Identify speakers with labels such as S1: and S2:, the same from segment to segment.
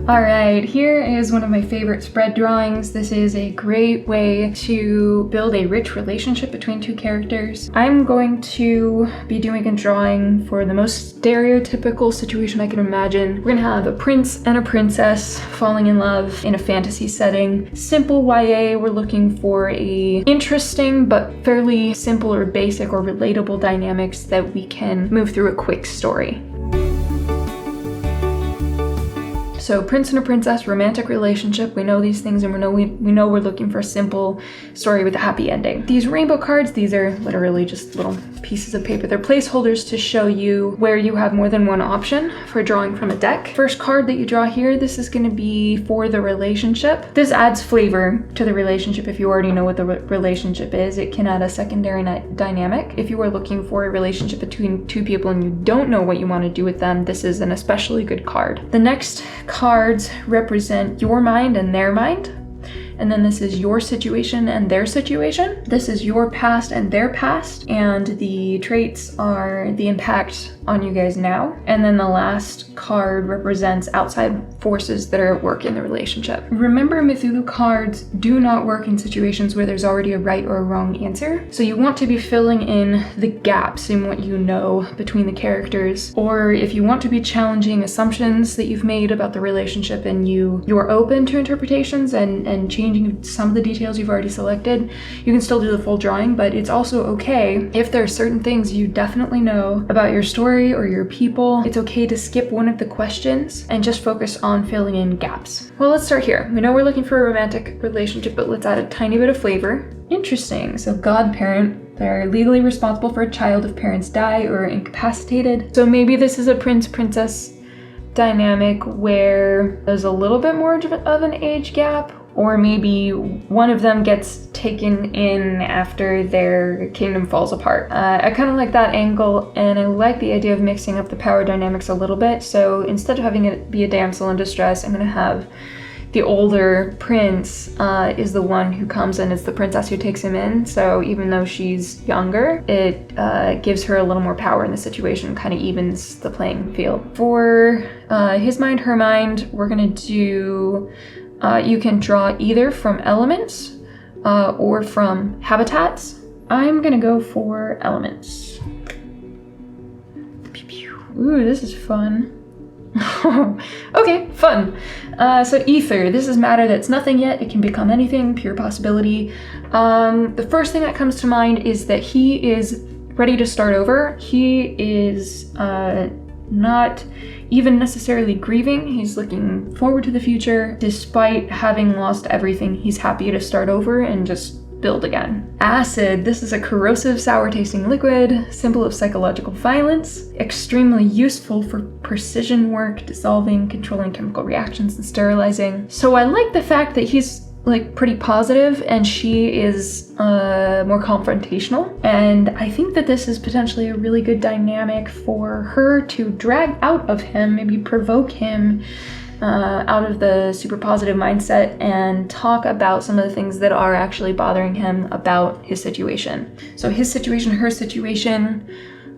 S1: All right, here is one of my favorite spread drawings. This is a great way to build a rich relationship between two characters. I'm going to be doing a drawing for the most stereotypical situation I can imagine. We're gonna have a prince and a princess falling in love in a fantasy setting. Simple YA, we're looking for a interesting but fairly simple or basic or relatable dynamics that we can move through a quick story. So prince and a princess, romantic relationship. We know these things and we know we're looking for a simple story with a happy ending. These rainbow cards, these are literally just little pieces of paper. They're placeholders to show you where you have more than one option for drawing from a deck. First card that you draw here, this is gonna be for the relationship. This adds flavor to the relationship if you already know what the relationship is. It can add a secondary dynamic. If you are looking for a relationship between two people and you don't know what you want to do with them, this is an especially good card. The next cards represent your mind and their mind. And then this is your situation and their situation. This is your past and their past. And the traits are the impact on you guys now. And then the last card represents outside forces that are at work in the relationship. Remember, Mythulu cards do not work in situations where there's already a right or a wrong answer. So you want to be filling in the gaps in what you know between the characters. Or if you want to be challenging assumptions that you've made about the relationship and you're open to interpretations and changing some of the details you've already selected, you can still do the full drawing, but it's also okay if there are certain things you definitely know about your story or your people. It's okay to skip one of the questions and just focus on filling in gaps. Well, let's start here. We know we're looking for a romantic relationship, but let's add a tiny bit of flavor. Interesting. So godparent, they're legally responsible for a child if parents die or are incapacitated. So maybe this is a prince-princess dynamic where there's a little bit more of an age gap, or maybe one of them gets taken in after their kingdom falls apart. I kind of like that angle, and I like the idea of mixing up the power dynamics a little bit. So instead of having it be a damsel in distress, I'm gonna have the older prince is the one who comes in. It's the princess who takes him in. So even though she's younger, it gives her a little more power in the situation, kind of evens the playing field. For his mind, her mind, we're gonna do, you can draw either from elements or from habitats. I'm gonna go for elements. Ooh, this is fun. Okay, fun. So ether, this is matter that's nothing yet. It can become anything, pure possibility. The first thing that comes to mind is that he is ready to start over. He is not even necessarily grieving. He's looking forward to the future. Despite having lost everything, he's happy to start over and just build again. Acid, this is a corrosive, sour-tasting liquid, symbol of psychological violence, extremely useful for precision work, dissolving, controlling chemical reactions, and sterilizing. So I like the fact that he's like pretty positive and she is more confrontational, and I think that this is potentially a really good dynamic for her to drag out of him, maybe provoke him out of the super positive mindset and talk about some of the things that are actually bothering him about his situation. So his situation, her situation,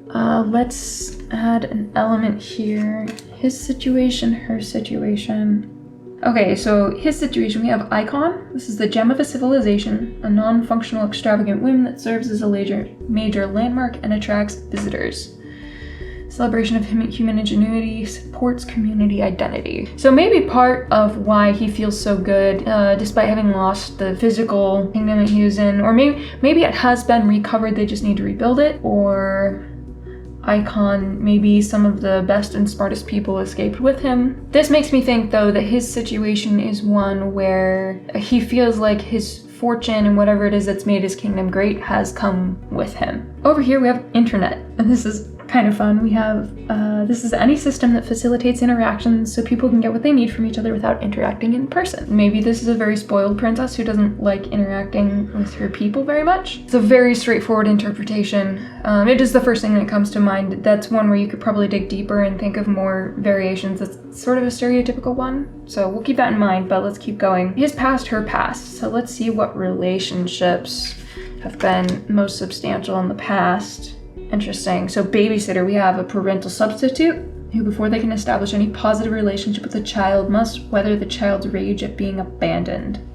S1: let's add an element here. His situation, her situation. Okay, so his situation, we have icon. This is the gem of a civilization, a non-functional extravagant whim that serves as a major landmark and attracts visitors. Celebration of human ingenuity, supports community identity. So maybe part of why he feels so good, despite having lost the physical kingdom that he was in, or maybe it has been recovered, they just need to rebuild it, or icon, maybe some of the best and smartest people escaped with him. This makes me think, though, that his situation is one where he feels like his fortune and whatever it is that's made his kingdom great has come with him. Over here we have internet, and this is kind of fun. We have, this is any system that facilitates interactions so people can get what they need from each other without interacting in person. Maybe this is a very spoiled princess who doesn't like interacting with her people very much. It's a very straightforward interpretation. It is the first thing that comes to mind. That's one where you could probably dig deeper and think of more variations. It's sort of a stereotypical one, so we'll keep that in mind, but let's keep going. His past, her past. So let's see what relationships have been most substantial in the past. Interesting. So babysitter, we have a parental substitute. who, before they can establish any positive relationship with the child, must weather the child's rage at being abandoned.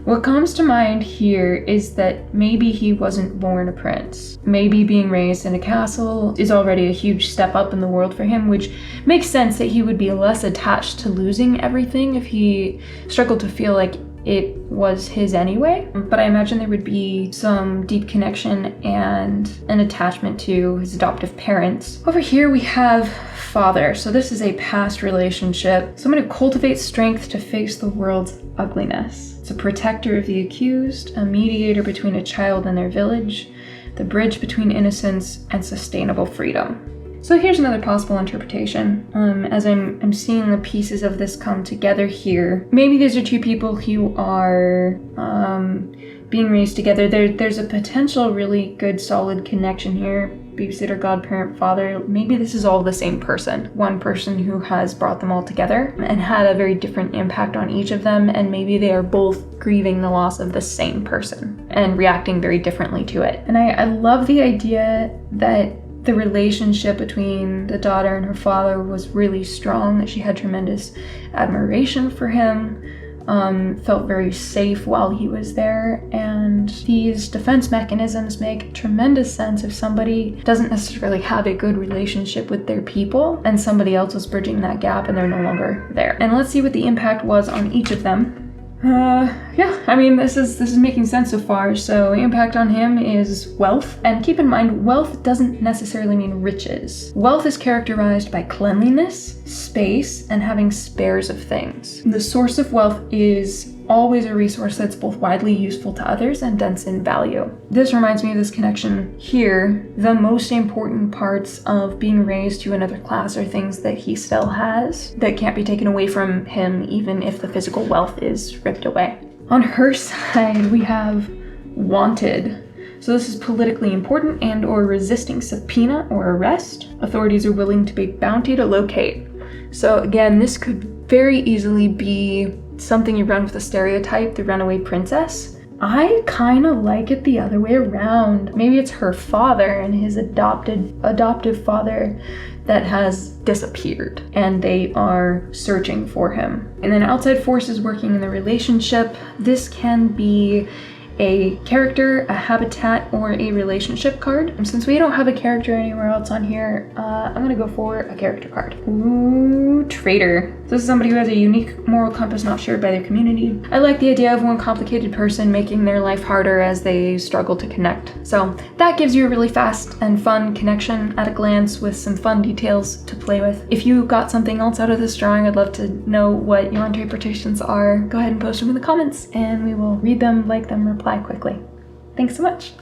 S1: What comes to mind here is that maybe he wasn't born a prince. Maybe being raised in a castle is already a huge step up in the world for him, which makes sense that he would be less attached to losing everything if he struggled to feel like it was his anyway. But I imagine there would be some deep connection and an attachment to his adoptive parents. Over here we have father. So this is a past relationship. Someone who cultivates strength to face the world's ugliness. It's a protector of the accused, a mediator between a child and their village, the bridge between innocence and sustainable freedom. So here's another possible interpretation. As I'm seeing the pieces of this come together here, maybe these are two people who are being raised together. There's a potential really good solid connection here. Babysitter, godparent, father. Maybe this is all the same person. One person who has brought them all together and had a very different impact on each of them, and maybe they are both grieving the loss of the same person and reacting very differently to it. And I love the idea that the relationship between the daughter and her father was really strong, that she had tremendous admiration for him, felt very safe while he was there, and these defense mechanisms make tremendous sense if somebody doesn't necessarily have a good relationship with their people and somebody else is bridging that gap and they're no longer there. And let's see what the impact was on each of them. Yeah, I mean, this is making sense so far. So the impact on him is wealth. And keep in mind, wealth doesn't necessarily mean riches. Wealth is characterized by cleanliness, space, and having spares of things. The source of wealth is always a resource that's both widely useful to others and dense in value. This reminds me of this connection here. The most important parts of being raised to another class are things that he still has that can't be taken away from him, even if the physical wealth is ripped away. On her side, we have wanted. So this is politically important and or resisting subpoena or arrest. Authorities are willing to pay bounty to locate. So again, this could very easily be something you run with a stereotype, the runaway princess. I kind of like it the other way around. Maybe it's her father and his adoptive father that has disappeared and they are searching for him. And then outside forces working in the relationship. This can be a character, a habitat, or a relationship card. And since we don't have a character anywhere else on here, I'm gonna go for a character card. Ooh, traitor. This is somebody who has a unique moral compass not shared by their community. I like the idea of one complicated person making their life harder as they struggle to connect. So that gives you a really fast and fun connection at a glance with some fun details to play with. If you got something else out of this drawing, I'd love to know what your interpretations are. Go ahead and post them in the comments and we will read them, like them, reply quickly. Thanks so much.